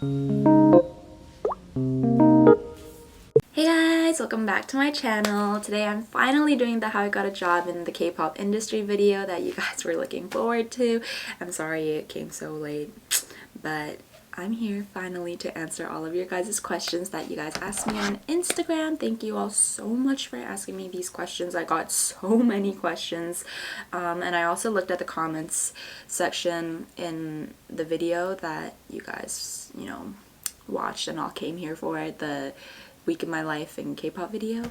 Hey guys, welcome back to my channel. Today I'm finally doing the how I got a job in the K-pop industry video that you guys were looking forward to. I'm sorry it came so late, but I'm here finally to answer all of your guys' questions that you guys asked me on Instagram. Thank you all so much for asking me these questions. I got so many questions, and I also looked at the comments section in the video that you guys, watched and all came here for, the week in my life in K-pop video.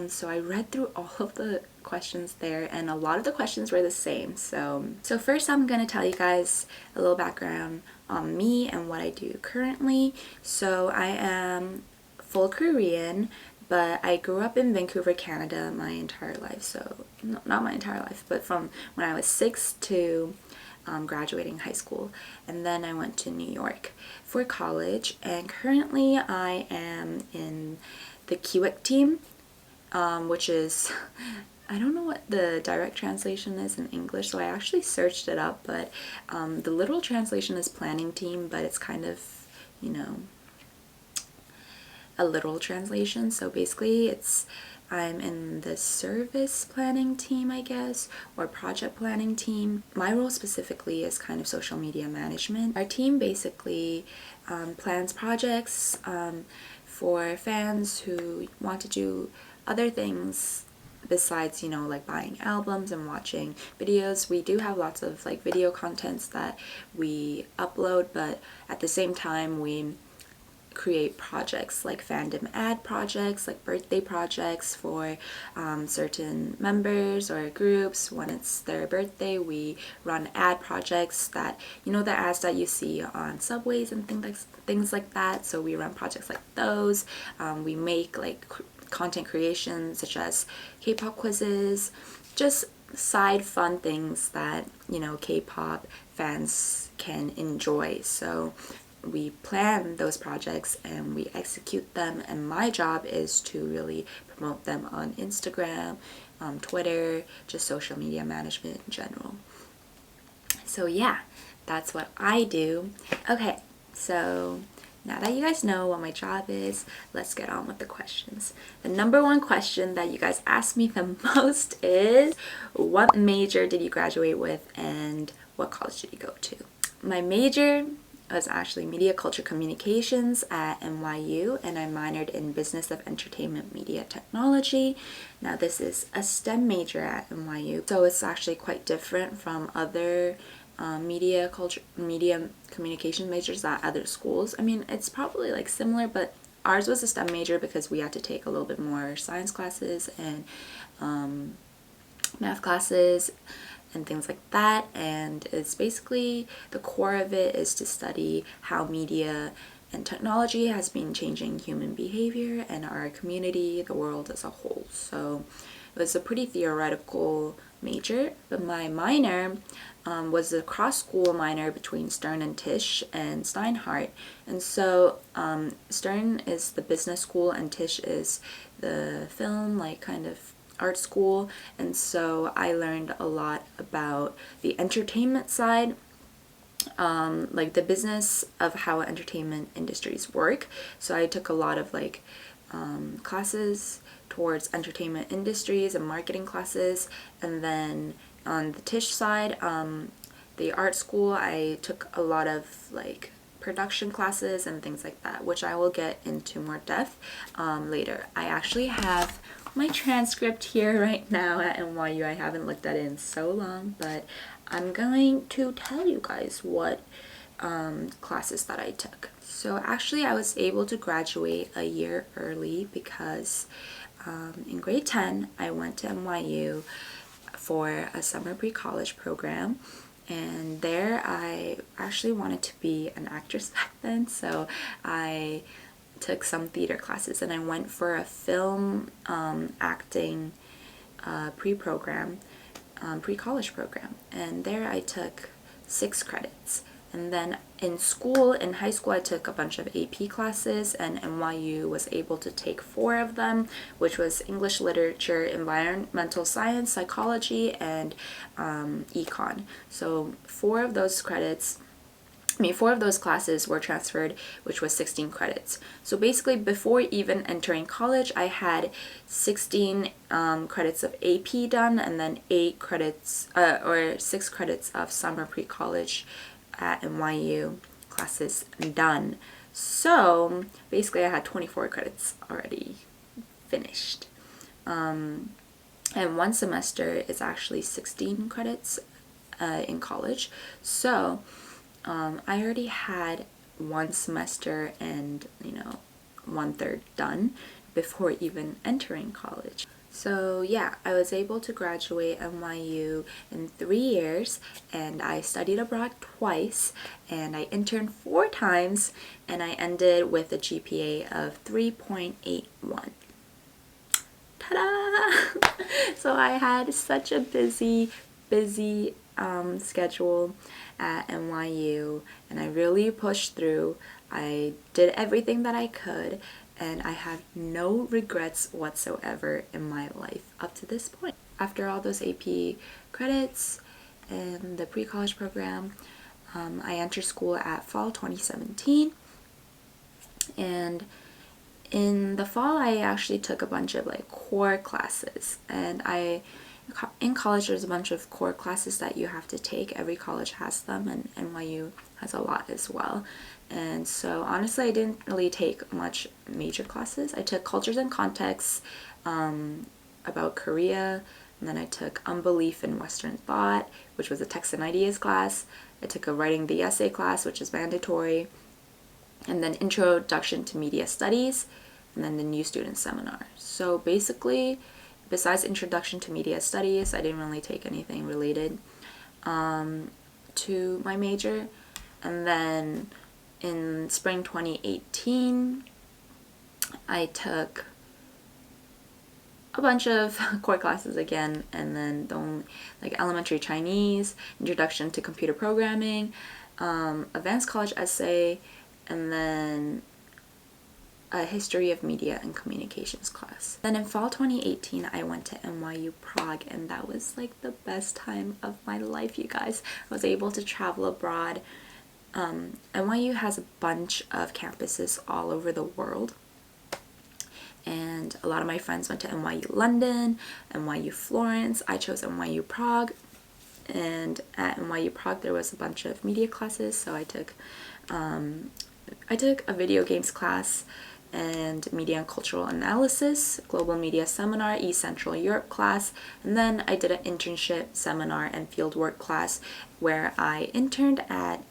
So I read through all of the questions there, and a lot of the questions were the same. So first I'm gonna tell you guys a little background on me and what I do currently. So I am full Korean, but I grew up in Vancouver, Canada my entire life. So not my entire life, but from when I was 6 to graduating high school, and then I went to New York for college, and currently I am in the KPOP team, which is, I don't know what the direct translation is in English, so I actually searched it up, but the literal translation is planning team, but it's kind of, a literal translation. So basically I'm in the service planning team, I guess, or project planning team. My role specifically is kind of social media management. Our team basically plans projects for fans who want to do other things besides, like buying albums and watching videos. We do have lots of like video contents that we upload, but at the same time we create projects like fandom ad projects, like birthday projects for certain members or groups. When it's their birthday, we run ad projects that, the ads that you see on subways and things like that. So we run projects like those. We make like content creations such as K-pop quizzes, just side fun things that, K-pop fans can enjoy. So we plan those projects and we execute them, and my job is to really promote them on Instagram, Twitter, just social media management in general. So yeah, that's what I do. Okay, so now that you guys know what my job is, let's get on with the questions. The number one question that you guys ask me the most is, what major did you graduate with and what college did you go to? My major was actually Media Culture Communications at NYU, and I minored in Business of Entertainment Media Technology. Now this is a STEM major at NYU, so it's actually quite different from other media communication majors at other schools. I mean, it's probably like similar, but ours was a STEM major because we had to take a little bit more science classes and math classes and things like that, and it's basically, the core of it is to study how media and technology has been changing human behavior and our community, the world as a whole. So it was a pretty theoretical major, but my minor was a cross-school minor between Stern and Tisch and Steinhardt. And so Stern is the business school and Tisch is the film, like kind of art school. And so I learned a lot about the entertainment side, like the business of how entertainment industries work. So I took a lot of like classes towards entertainment industries and marketing classes. And then on the Tisch side, the art school, I took a lot of like production classes and things like that, which I will get into more depth later. I actually have my transcript here right now at NYU. I haven't looked at it in so long, but I'm going to tell you guys what classes that I took. So actually I was able to graduate a year early because in grade 10 I went to NYU for a summer pre-college program, and there I actually wanted to be an actress back then, so I took some theater classes and I went for a film acting pre-college program, and there I took 6 credits. And then in high school, I took a bunch of AP classes, and NYU was able to take 4 of them, which was English Literature, Environmental Science, Psychology, and Econ. So 4 of those credits I mean, 4 of those classes were transferred, which was 16 credits. So basically, before even entering college, I had 16 credits of AP done, and then 8 credits, or 6 credits of summer pre-college at NYU classes done. So basically, I had 24 credits already finished. And one semester is actually 16 credits in college. So I already had 1 semester and, 1/3 done before even entering college. So yeah, I was able to graduate NYU in 3 years, and I studied abroad twice, and I interned 4 times, and I ended with a GPA of 3.81. Ta-da! So I had such a busy schedule at NYU, and I really pushed through. I did everything that I could, and I have no regrets whatsoever in my life up to this point. After all those AP credits and the pre-college program, I entered school at fall 2017, and in the fall I actually took a bunch of core classes, and in college there's a bunch of core classes that you have to take. Every college has them, and NYU has a lot as well. And so honestly, I didn't really take much major classes. I took cultures and contexts about Korea, and then I took unbelief in Western thought, which was a text and ideas class. I took a writing the essay class, which is mandatory, and then introduction to media studies, and then the new student seminar. So basically, besides introduction to media studies, I didn't really take anything related to my major. And then in spring 2018, I took a bunch of core classes again, and then elementary Chinese, introduction to computer programming, advanced college essay, and then a history of media and communications class. Then in fall 2018, I went to NYU Prague, and that was the best time of my life, you guys. I was able to travel abroad. NYU has a bunch of campuses all over the world, and a lot of my friends went to NYU London, NYU Florence. I chose NYU Prague, and at NYU Prague there was a bunch of media classes, so I took a video games class, and media and cultural analysis, global media seminar, East Central Europe class, and then I did an internship seminar and fieldwork class where I interned at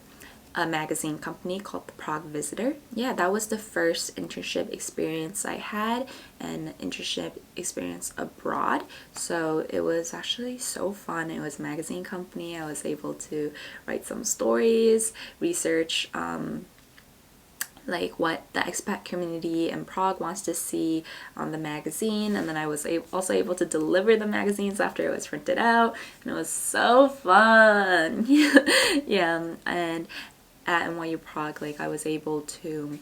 a magazine company called the Prague Visitor. Yeah, that was the first internship experience I had, an internship experience abroad. So it was actually so fun. It was a magazine company. I was able to write some stories, research what the expat community in Prague wants to see on the magazine, and then I was also able to deliver the magazines after it was printed out, and it was so fun. Yeah, and at NYU Prague, I was able to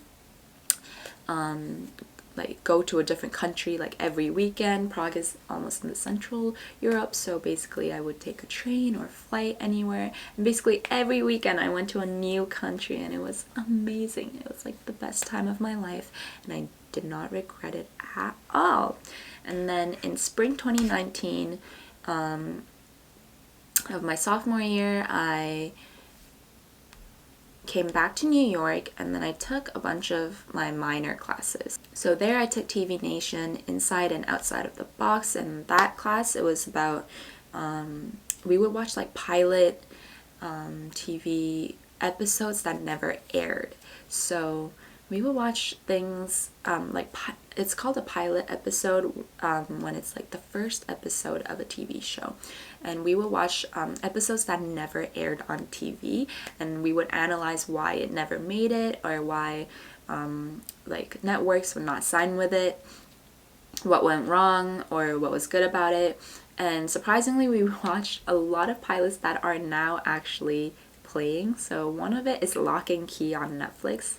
go to a different country every weekend. Prague is almost in the Central Europe, so basically I would take a train or flight anywhere, and basically every weekend I went to a new country, and it was amazing. It was the best time of my life, and I did not regret it at all. And then in spring 2019 of my sophomore year, I came back to New York, and then I took a bunch of my minor classes. So there I took TV Nation, Inside and Outside of the Box, and that class, it was about, we would watch pilot TV episodes that never aired. So we would watch things it's called a pilot episode when it's the first episode of a TV show, and we would watch episodes that never aired on TV, and we would analyze why it never made it, or why networks would not sign with it, what went wrong or what was good about it. And surprisingly, we watched a lot of pilots that are now actually playing. So one of it is Lock and Key on Netflix.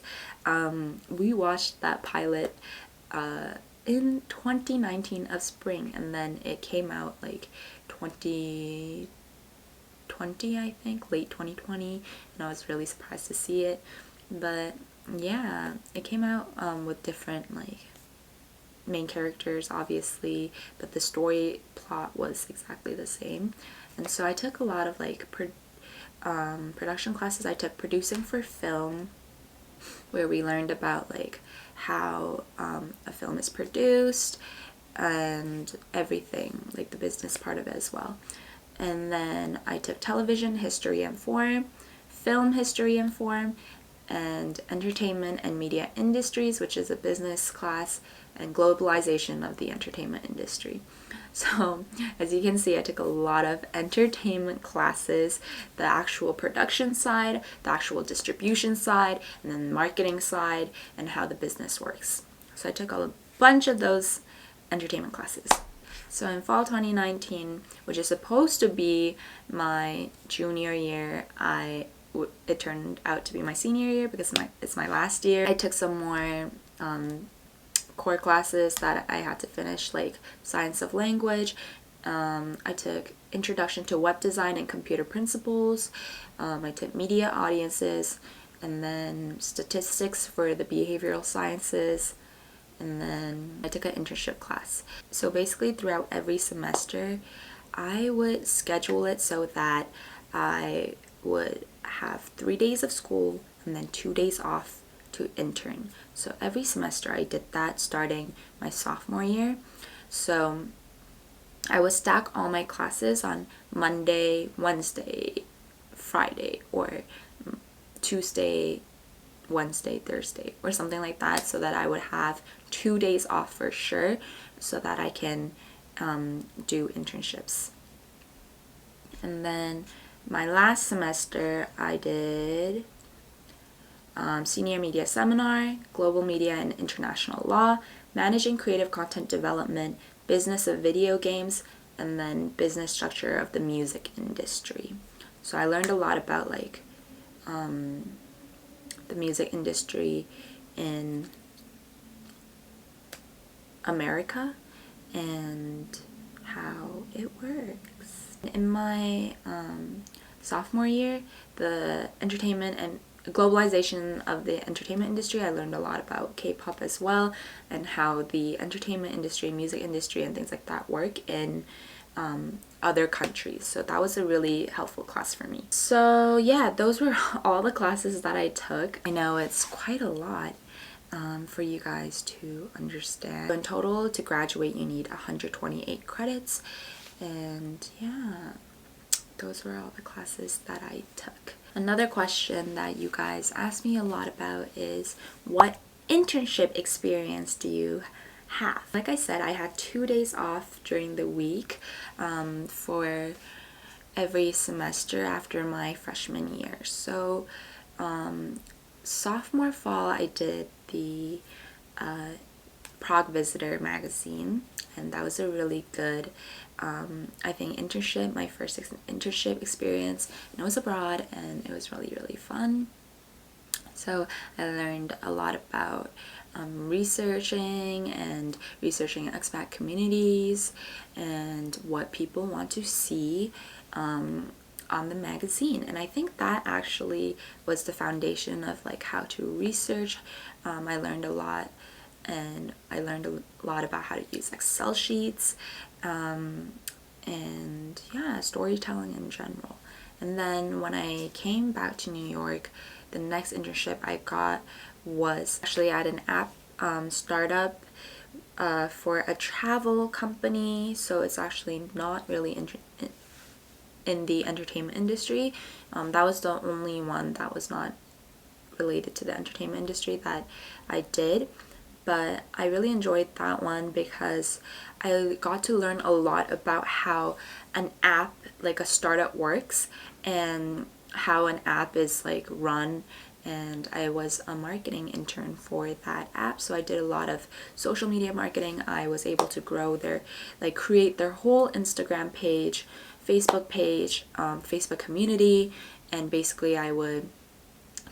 We watched that pilot in 2019 of spring, and then it came out 2020 2020, I think, late 2020, and I was really surprised to see it. But yeah, it came out with different like main characters, obviously, but the story plot was exactly the same. And so I took a lot of like production classes. I took producing for film, where we learned about like how a film is produced and everything, like the business part of it as well. And then I took television history and form, film history and form, and entertainment and media industries, which is a business class, and globalization of the entertainment industry. So as you can see, I took a lot of entertainment classes, the actual production side, the actual distribution side, and then the marketing side, and how the business works. So I took a bunch of those entertainment classes. So in fall 2019, which is supposed to be my junior year, it turned out to be my senior year because it's my last year. I took some more core classes that I had to finish, like science of language. I took introduction to web design and computer principles. I took media audiences, and then statistics for the behavioral sciences. And then I took an internship class. So basically throughout every semester, I would schedule it so that I would have 3 days of school and then 2 days off to intern. So every semester I did that starting my sophomore year. So I would stack all my classes on Monday, Wednesday, Friday, or Tuesday, Wednesday, Thursday, or something like that, so that I would have 2 days off for sure, so that I can do internships. And then my last semester I did senior media seminar, global media and international law, managing creative content development, business of video games, and then business structure of the music industry. So I learned a lot about like the music industry in America and how it works. In my sophomore year, the entertainment and globalization of the entertainment industry, I learned a lot about K-pop as well, and how the entertainment industry, music industry, and things like that work in other countries. So that was a really helpful class for me. So yeah, those were all the classes that I took. I know it's quite a lot for you guys to understand. So in total, to graduate, you need 128 credits, and yeah, those were all the classes that I took. Another question that you guys ask me a lot about is, what internship experience do you have? Like I said, I had 2 days off during the week for every semester after my freshman year. So sophomore fall, I did the Prague Visitor magazine, and that was a really good I think internship, my first internship experience, and it was abroad, and it was really, really fun. So I learned a lot about researching expat communities and what people want to see on the magazine. And I think that actually was the foundation of like how to research. I learned a lot, and I learned a lot about how to use Excel sheets, and yeah, storytelling in general. And then when I came back to New York, the next internship I got was actually at an app startup for a travel company. So it's actually not really in the entertainment industry. That was the only one that was not related to the entertainment industry that I did. But I really enjoyed that one because I got to learn a lot about how an app, like a startup, works, and how an app is like run. And I was a marketing intern for that app, so I did a lot of social media marketing. I was able to grow create their whole Instagram page, Facebook page, Facebook community, and basically I would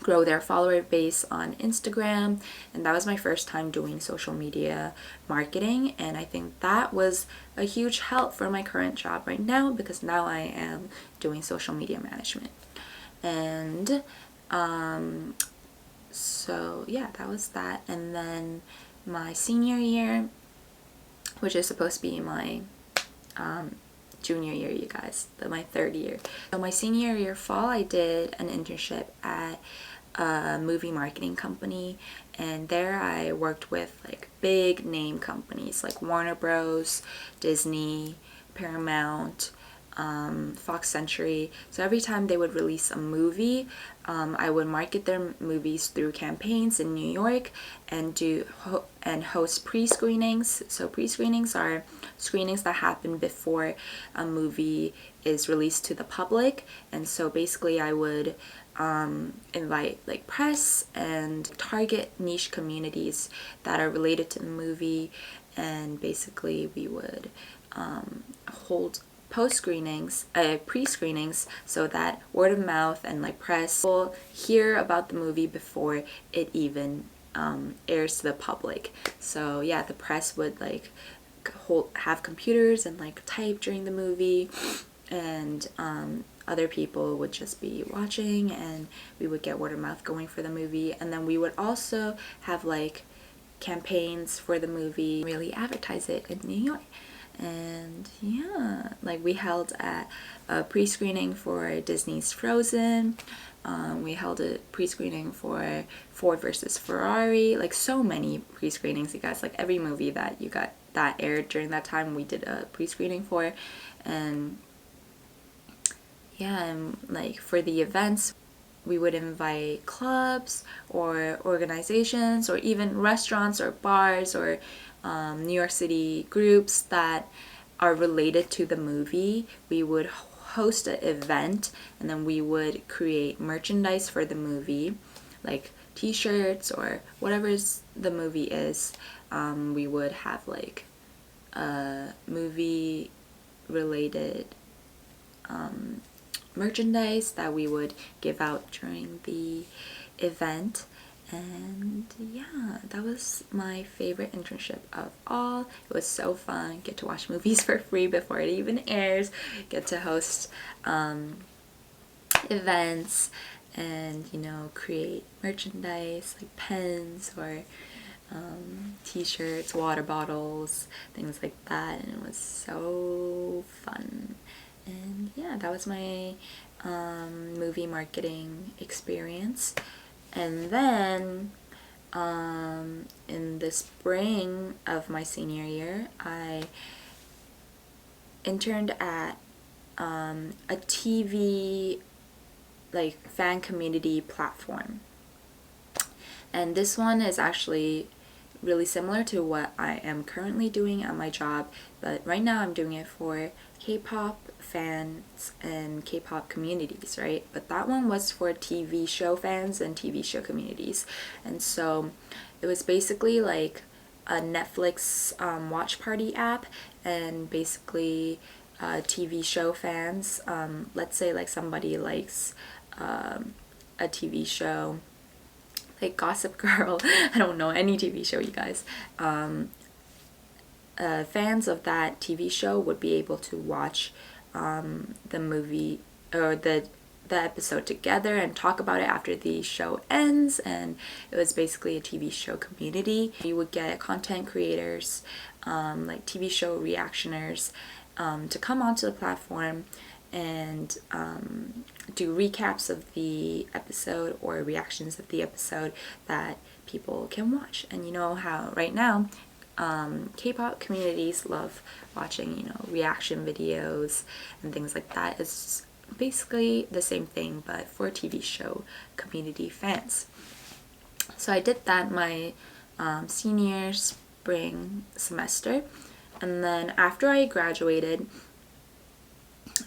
grow their follower base on Instagram, and that was my first time doing social media marketing, and I think that was a huge help for my current job right now, because now I am doing social media management. And so yeah, that was that. And then my senior year, which is supposed to be my junior year, you guys, my third year. So my senior year fall, I did an internship at a movie marketing company, and there I worked with like big name companies like Warner Bros, Disney, Paramount, Fox Century. So every time they would release a movie, I would market their movies through campaigns in New York and host pre-screenings. So pre-screenings are screenings that happen before a movie is released to the public. And so basically I would invite like press and target niche communities that are related to the movie, and basically we would hold pre-screenings, so that word of mouth and like press will hear about the movie before it even airs to the public. So yeah, the press would like have computers and like type during the movie, and other people would just be watching, and we would get word of mouth going for the movie. And then we would also have like campaigns for the movie, really advertise it in New York. And yeah, like we held a pre-screening for Disney's Frozen. We held a pre-screening for Ford versus Ferrari. Like so many pre-screenings, you guys. Like every movie that that aired during that time, we did a pre-screening for. And yeah, and like for the events, we would invite clubs or organizations or even restaurants or bars or New York City groups that are related to the movie. We would host an event, and then we would create merchandise for the movie, like t-shirts or whatever the movie is. We would have like movie related merchandise that we would give out during the event. And yeah, that was my favorite internship of all. It was so fun. Get to watch movies for free before it even airs. Get to host events and, you know, create merchandise like pens or t-shirts, water bottles, things like that. And it was so fun. And yeah, that was my movie marketing experience. And then in the spring of my senior year, I interned at a TV like fan community platform. And this one is actually really similar to what I am currently doing at my job, but right now I'm doing it for K-pop fans and K-pop communities, right? But that one was for TV show fans and TV show communities. And so it was basically like a Netflix watch party app, and basically TV show fans, let's say like somebody likes a TV show like Gossip Girl, I don't know, any TV show, you guys. Fans of that TV show would be able to watch the movie or the episode together and talk about it after the show ends. And it was basically a TV show community. You would get content creators, like TV show reactioners, to come onto the platform and do recaps of the episode or reactions of the episode that people can watch. And you know how right now K-pop communities love watching, you know, reaction videos and things like that. It's basically the same thing but for TV show community fans. So I did that my senior spring semester, and then after I graduated,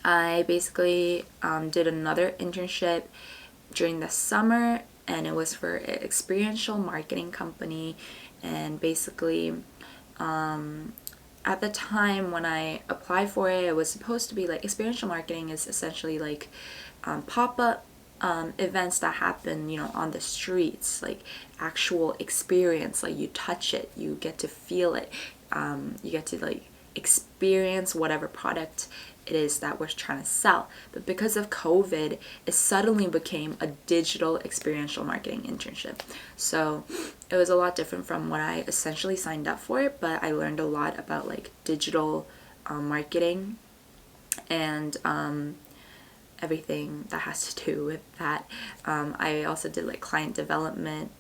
I basically did another internship during the summer, and it was for an experiential marketing company. And basically at the time when I applied for it, it was supposed to be like experiential marketing is essentially like pop-up events that happen, on the streets, like actual experience, like you touch it, you get to feel it, you get to like experience whatever product it is that we're trying to sell. But because of COVID, it suddenly became a digital experiential marketing internship. So it was a lot different from what I essentially signed up for, but I learned a lot about like digital marketing and everything that has to do with that. I also did like client development,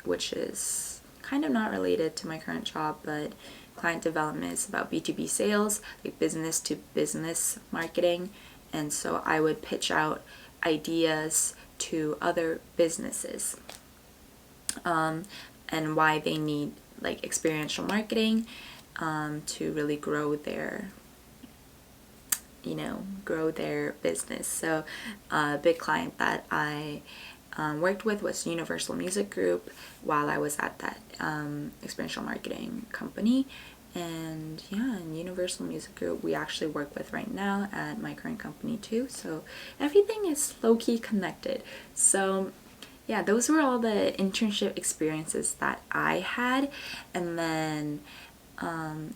which is kind of not related to my current job, but client development is about B2B sales, like business to business marketing. And so I would pitch out ideas to other businesses and why they need like experiential marketing to really grow their business. So a big client that I worked with was Universal Music Group while I was at that experiential marketing company. And yeah, in Universal Music Group we actually work with right now at my current company too. So everything is low-key connected. So yeah, those were all the internship experiences that I had. And then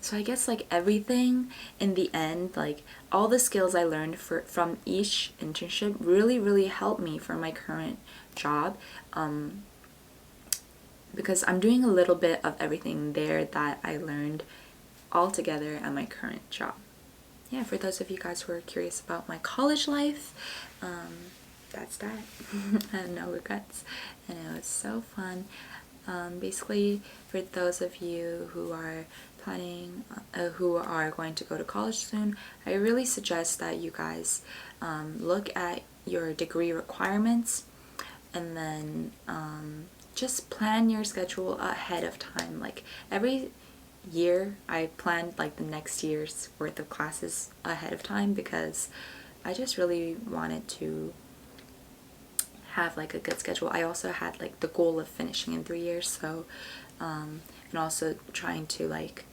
so I guess like everything in the end, like all the skills I learned from each internship really helped me for my current job, because I'm doing a little bit of everything there that I learned all together at my current job. Yeah, for those of you guys who are curious about my college life, that's that. I have no regrets, and it was so fun. Basically, for those of you who are planning, who are going to go to college soon, I really suggest that you guys look at your degree requirements, and then just plan your schedule ahead of time. Like every year I planned like the next year's worth of classes ahead of time, because I just really wanted to have like a good schedule. I also had like the goal of finishing in 3 years, so and also trying to like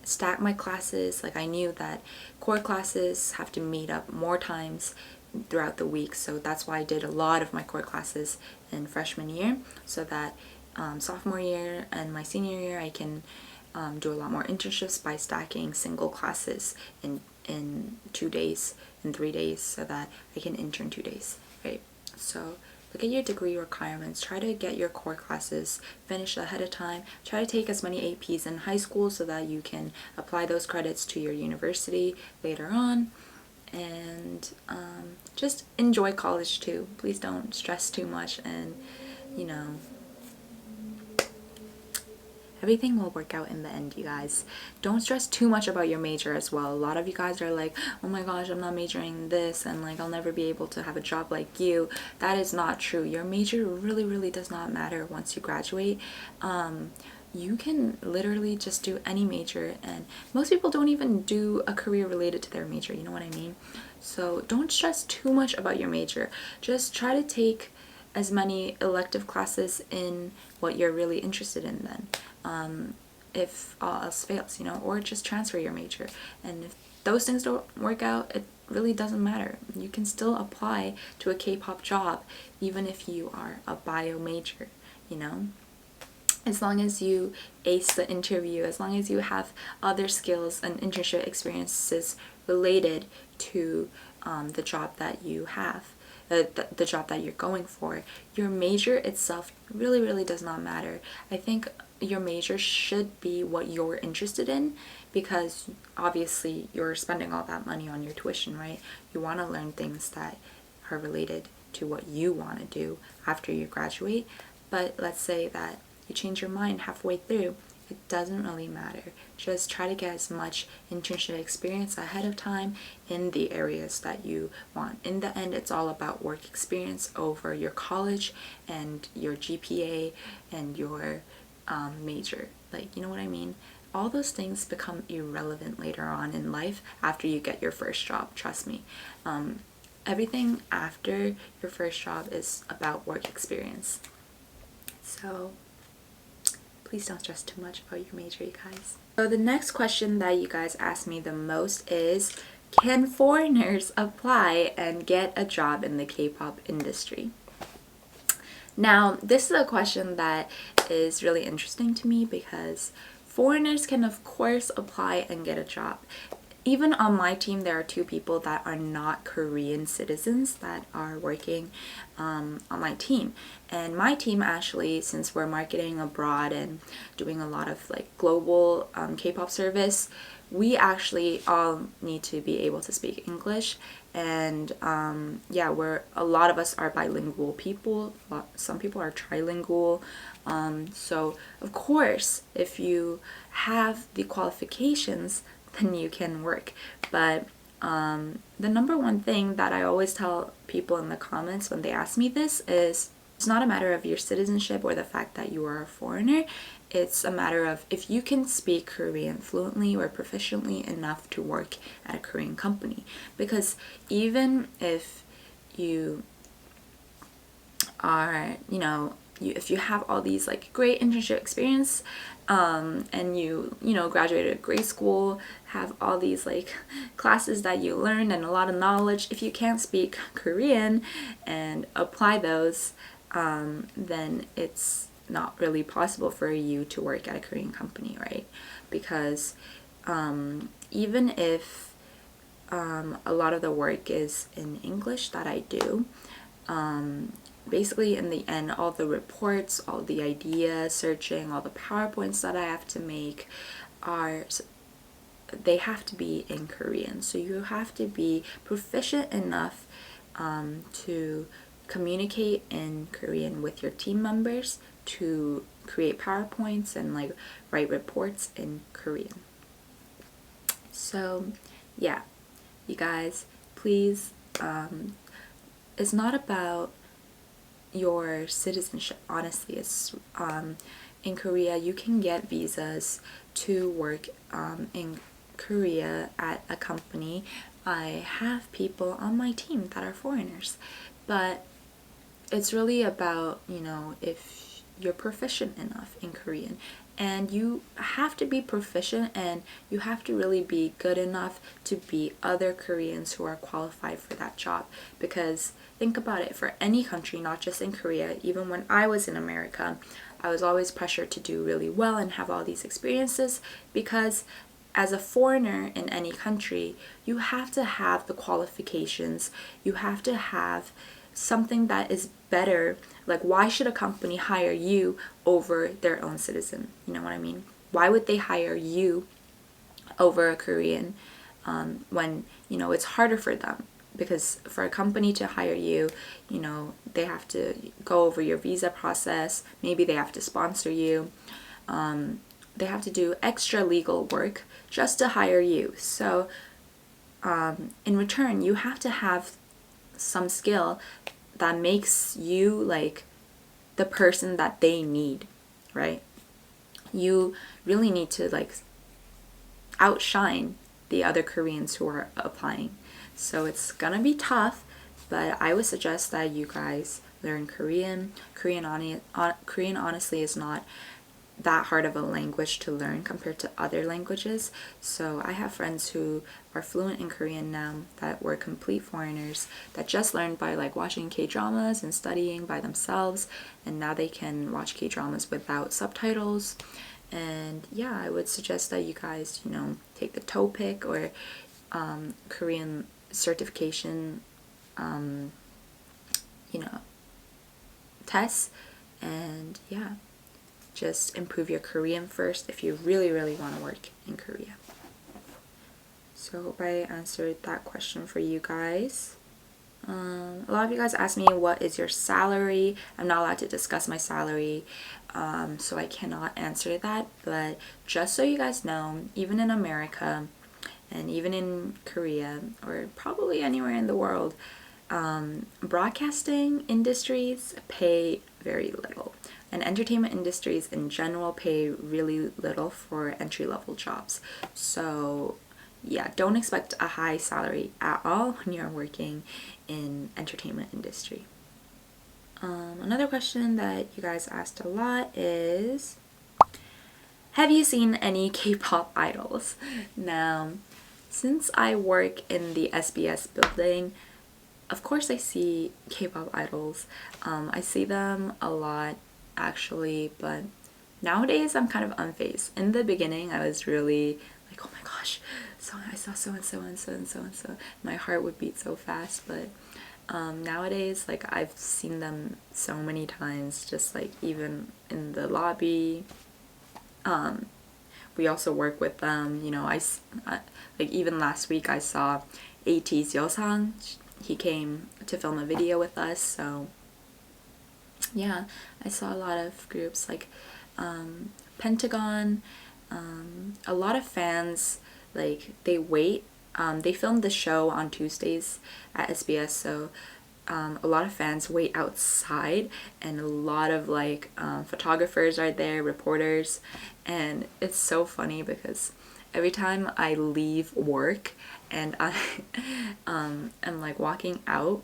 stack my classes. Like I knew that core classes have to meet up more times throughout the week, so that's why I did a lot of my core classes in freshman year, so that sophomore year and my senior year I can do a lot more internships by stacking single classes in 2 days, in 3 days, so that I can intern 2 days, right? So look at your degree requirements, try to get your core classes finished ahead of time, try to take as many APs in high school so that you can apply those credits to your university later on, and just enjoy college too. Please don't stress too much, and everything will work out in the end, you guys. Don't stress too much about your major as well. A lot of you guys are like, oh my gosh, I'm not majoring in this, and like I'll never be able to have a job like you. That is not true. Your major really does not matter once you graduate. You can literally just do any major, and most people don't even do a career related to their major, you know what I mean? So don't stress too much about your major. Just try to take as many elective classes in what you're really interested in then. If all else fails, or just transfer your major. And if those things don't work out, it really doesn't matter. You can still apply to a K-pop job even if you are a bio major, as long as you ace the interview, as long as you have other skills and internship experiences related to the job that you have, the job that you're going for. Your major itself really does not matter. I think your major should be what you're interested in, because obviously you're spending all that money on your tuition, right? You want to learn things that are related to what you want to do after you graduate. But let's say that you change your mind halfway through, it doesn't really matter. Just try to get as much internship experience ahead of time in the areas that you want. In the end, it's all about work experience over your college and your GPA and your major. Like, you know what I mean? All those things become irrelevant later on in life after you get your first job, trust me. Everything after your first job is about work experience. So please don't stress too much about your major, you guys. So the next question that you guys ask me the most is, can foreigners apply and get a job in the K-pop industry? Now, this is a question that is really interesting to me because foreigners can of course apply and get a job. Even on my team, there are 2 people that are not Korean citizens that are working on my team. And my team actually, since we're marketing abroad and doing a lot of like global K-pop service, we actually all need to be able to speak English. And yeah, a lot of us are bilingual people. Some people are trilingual. So of course, if you have the qualifications, then you can work. But the number one thing that I always tell people in the comments when they ask me this is, it's not a matter of your citizenship or the fact that you are a foreigner. It's a matter of if you can speak Korean fluently or proficiently enough to work at a Korean company. Because even if you are, if you have all these like great internship experience, and you graduated grade school, have all these like classes that you learned and a lot of knowledge, if you can't speak Korean and apply those, then it's not really possible for you to work at a Korean company, right? Because even if a lot of the work is in English that I do, basically in the end, all the reports, all the ideas, searching, all the PowerPoints that I have to make they have to be in Korean. So you have to be proficient enough to communicate in Korean with your team members, to create PowerPoints and like write reports in Korean. So yeah, you guys, please, it's not about your citizenship. Honestly, it's in Korea you can get visas to work in Korea at a company. I have people on my team that are foreigners, but it's really about, if you're proficient enough in Korean. And you have to be proficient, and you have to really be good enough to beat other Koreans who are qualified for that job. Because think about it, for any country, not just in Korea, even when I was in America, I was always pressured to do really well and have all these experiences, because as a foreigner in any country, you have to have the qualifications, you have to have something that is better. Like, why should a company hire you over their own citizen? You know what I mean? Why would they hire you over a Korean when, it's harder for them? Because for a company to hire you, they have to go over your visa process. Maybe they have to sponsor you. They have to do extra legal work just to hire you. So in return, you have to have some skill that makes you like the person that they need, right? You really need to like outshine the other Koreans who are applying. So it's gonna be tough, but I would suggest that you guys learn Korean. Korean honestly is not that hard of a language to learn compared to other languages. So I have friends who are fluent in Korean now that were complete foreigners that just learned by like watching K-dramas and studying by themselves, and now they can watch K-dramas without subtitles. And yeah, I would suggest that you guys, take the TOEIC or Korean certification tests, and yeah, just improve your Korean first if you really, really want to work in Korea. So I hope I answered that question for you guys. A lot of you guys asked me, what is your salary? I'm not allowed to discuss my salary, so I cannot answer that. But just so you guys know, even in America and even in Korea, or probably anywhere in the world, broadcasting industries pay very little. And entertainment industries in general pay really little for entry-level jobs. So yeah, don't expect a high salary at all when you're working in entertainment industry. Another question that you guys asked a lot is, have you seen any K-pop idols? Now, since I work in the SBS building, of course I see K-pop idols. I see them a lot actually, but nowadays I'm kind of unfazed. In the beginning I was really like, oh my gosh, so I saw so and so and so and so and so. My heart would beat so fast, but nowadays, like, I've seen them so many times, just like even in the lobby. We also work with them, you know. Like even last week I saw AT's Yosang. He came to film a video with us, so yeah, I saw a lot of groups like Pentagon. A lot of fans, like, they wait. They filmed the show on Tuesdays at SBS, so a lot of fans wait outside, and a lot of like photographers are there, reporters, and it's so funny because every time I leave work and I am like walking out,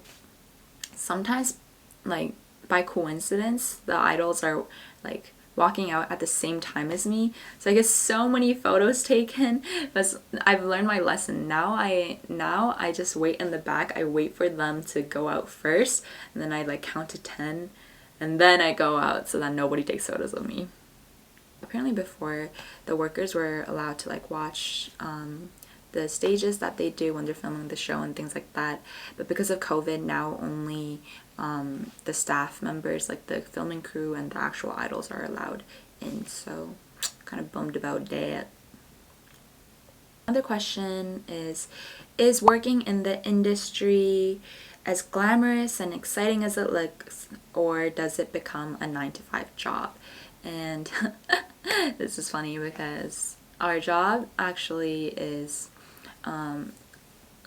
sometimes like by coincidence the idols are like walking out at the same time as me, so I get so many photos taken. But I've learned my lesson. Now I just wait in the back. I wait for them to go out first, and then I like count to 10, and then I go out so that nobody takes photos of me. Apparently before, the workers were allowed to like watch the stages that they do when they're filming the show and things like that, but because of COVID, now only the staff members, like the filming crew and the actual idols, are allowed in, so kind of bummed about that. Another question is working in the industry as glamorous and exciting as it looks, or does it become a 9-to-5 job? And this is funny because our job actually is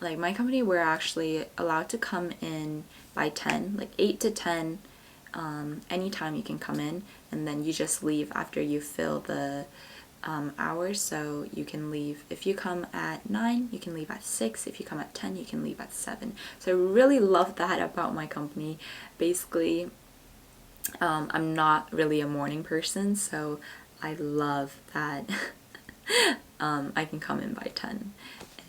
like my company, we're actually allowed to come in by 10, like 8 to 10, anytime you can come in, and then you just leave after you fill the hours. So you can leave if you come at 9, you can leave at 6. If you come at 10, you can leave at 7. So I really love that about my company. Basically, I'm not really a morning person, so I love that I can come in by 10.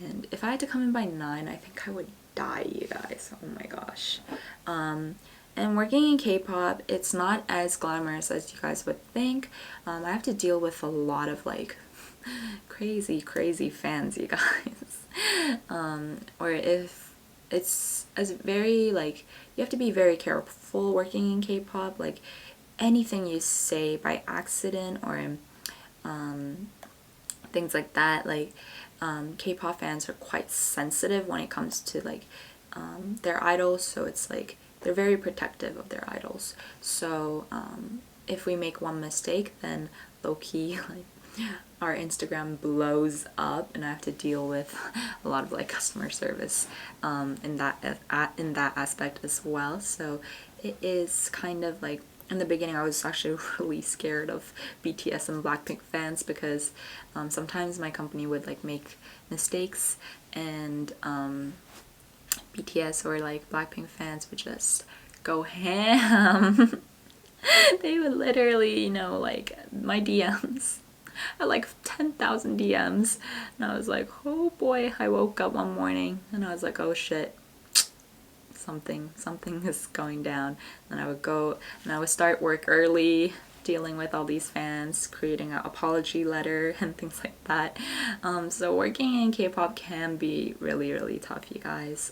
And if I had to come in by 9, I think I would die, you guys. Oh my gosh. And working in K-pop, it's not as glamorous as you guys would think. I have to deal with a lot of like crazy fans, you guys. Or if it's as very like, you have to be very careful working in K-pop. Like anything you say by accident or things like that, like K-pop fans are quite sensitive when it comes to like their idols, so it's like they're very protective of their idols. So if we make one mistake, then low-key like our Instagram blows up, and I have to deal with a lot of like customer service in that aspect as well. So it is kind of like, in the beginning I was actually really scared of BTS and Blackpink fans because sometimes my company would like make mistakes, and BTS or like Blackpink fans would just go ham. They would literally, you know, like my DMs. I had like 10,000 DMs, and I was like, oh boy. I woke up one morning and I was like, oh shit, something is going down. And I would go and I would start work early, dealing with all these fans, creating an apology letter and things like that. So working in K-pop can be really tough, you guys.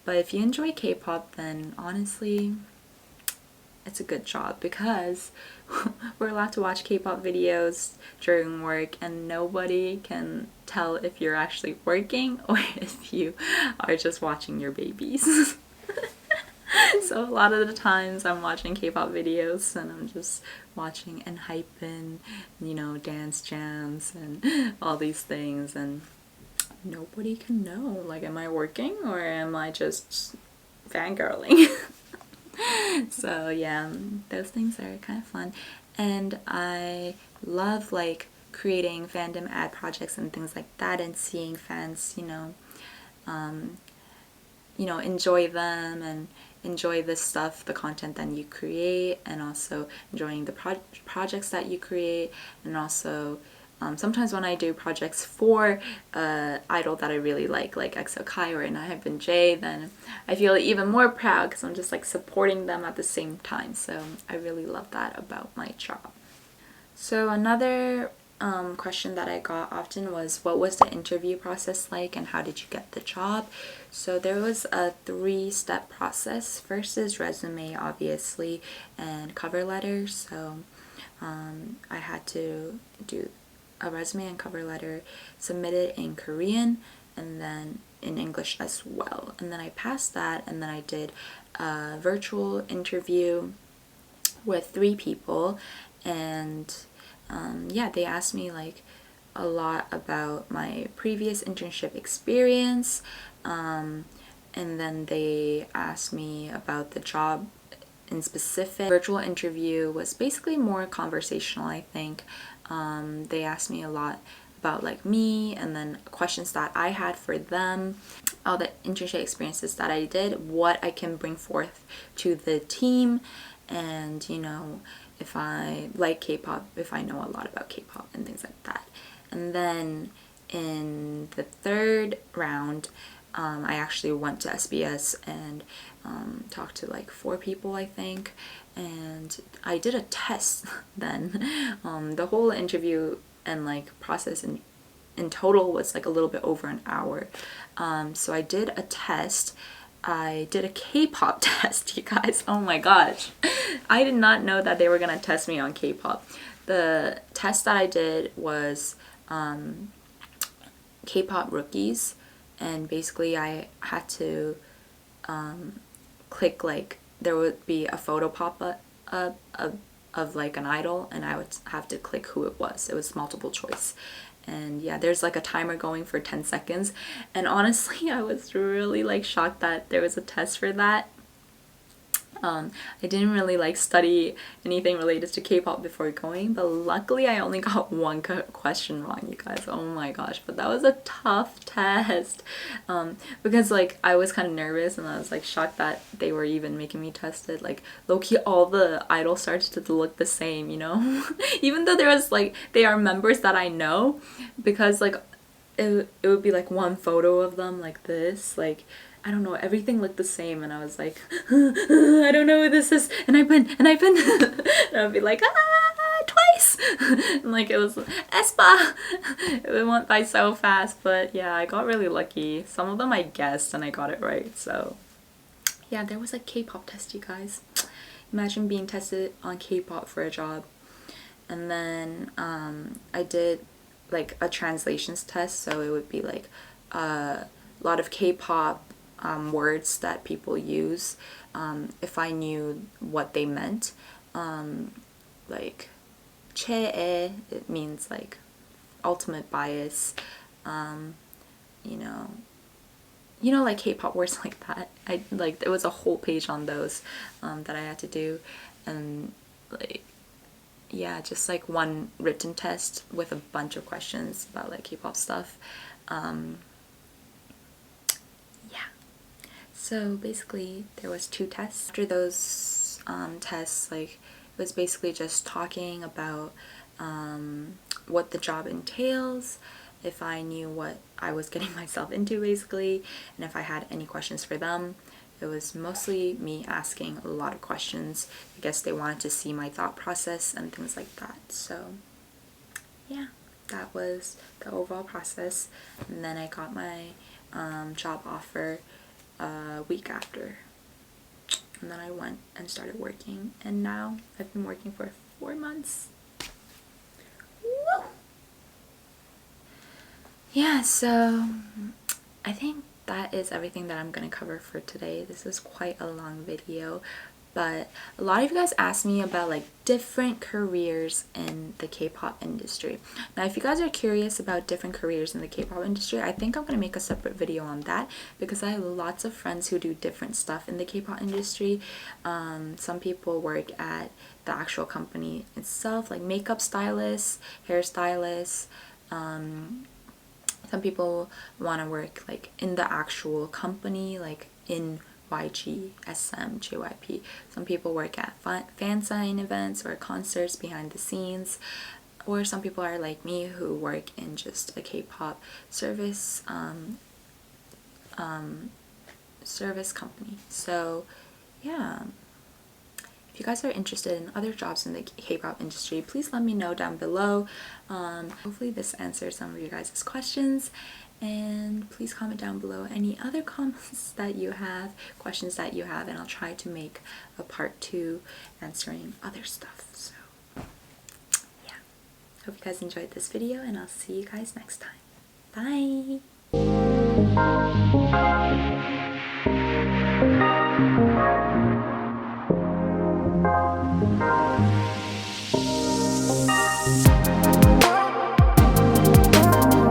But if you enjoy K-pop, then honestly it's a good job, because we're allowed to watch K-pop videos during work and nobody can tell if you're actually working or if you are just watching your babies. So a lot of the times I'm watching K-pop videos and I'm just watching and hyping, you know, dance jams and all these things, and nobody can know, like, am I working or am I just fangirling? So yeah, those things are kind of fun, and I love like creating fandom ad projects and things like that, and seeing fans, you know, enjoy them and enjoy the stuff, the content that you create, and also enjoying the projects that you create, and also sometimes when I do projects for idol that I really like XOXo or INI, then I feel even more proud because I'm just like supporting them at the same time. So I really love that about my job. So another question that I got often was, what was the interview process like and how did you get the job? So there was a 3-step process. First is resume, obviously, and cover letter. So I had to do a resume and cover letter, submitted in Korean and then in English as well. And then I passed that, and then I did a virtual interview with 3 people, and yeah, they asked me like a lot about my previous internship experience, and then they asked me about the job in specific. Virtual interview was basically more conversational, I think. They asked me a lot about like me, and then questions that I had for them, all the internship experiences that I did, what I can bring forth to the team, and you know, if I like K-pop, if I know a lot about K-pop and things like that. And then in the 3rd round, I actually went to SBS and talked to like 4 people, I think, and I did a test then. The whole interview and like process in total was like a little bit over an hour. So I did a test. I did a K-pop test, you guys. Oh my gosh. I did not know that they were gonna test me on K-pop. The test that I did was K-pop rookies, and basically I had to click, like there would be a photo pop up of like an idol, and I would have to click who it was. It was multiple choice. And yeah, there's like a timer going for 10 seconds. And honestly, I was really like shocked that there was a test for that. I didn't really like study anything related to K-pop before going, but luckily I only got one question wrong, you guys. Oh my gosh, but that was a tough test, because like I was kind of nervous, and I was like shocked that they were even making me test it. Like low-key, all the idol stars to look the same, you know. Even though there was like, they are members that I know, because like it would be like one photo of them like this, like I don't know, everything looked the same, and I was like, I don't know who this is, and I've been, and I would be like, twice, and like it was Espa. It went by so fast, but yeah, I got really lucky. Some of them I guessed, and I got it right, so yeah, there was a K-pop test, you guys. Imagine being tested on K-pop for a job. And then I did like a translations test, so it would be like a lot of K-pop words that people use, if I knew what they meant. Like 최애, it means like ultimate bias. You know, like K-pop words like that. I like, there was a whole page on those that I had to do, and like yeah, just like one written test with a bunch of questions about like K-pop stuff. So basically there was 2 tests. After those tests, like it was basically just talking about what the job entails, if I knew what I was getting myself into basically, and if I had any questions for them. It was mostly me asking a lot of questions. I guess they wanted to see my thought process and things like that. So yeah, that was the overall process. And then I got my job offer a week after, and then I went and started working, and now I've been working for 4 months. Woo! Yeah, so I think that is everything that I'm gonna cover for today. This is quite a long video, but a lot of you guys asked me about like different careers in the K-pop industry. Now if you guys are curious about different careers in the K-pop industry, I think I'm gonna make a separate video on that, because I have lots of friends who do different stuff in the K-pop industry. Some people work at the actual company itself, like makeup stylists, hairstylists. Some people want to work like in the actual company, like in YG, SM, JYP. Some people work at fan sign events or concerts behind the scenes. or some people are like me who work in just a K-pop service service company. So yeah, if you guys are interested in other jobs in the K-pop industry, please let me know down below. Hopefully this answers some of you guys' questions, and please comment down below any other comments that you have, questions that you have, and I'll try to make a part 2 answering other stuff. So yeah, hope you guys enjoyed this video, and I'll see you guys next time. Bye!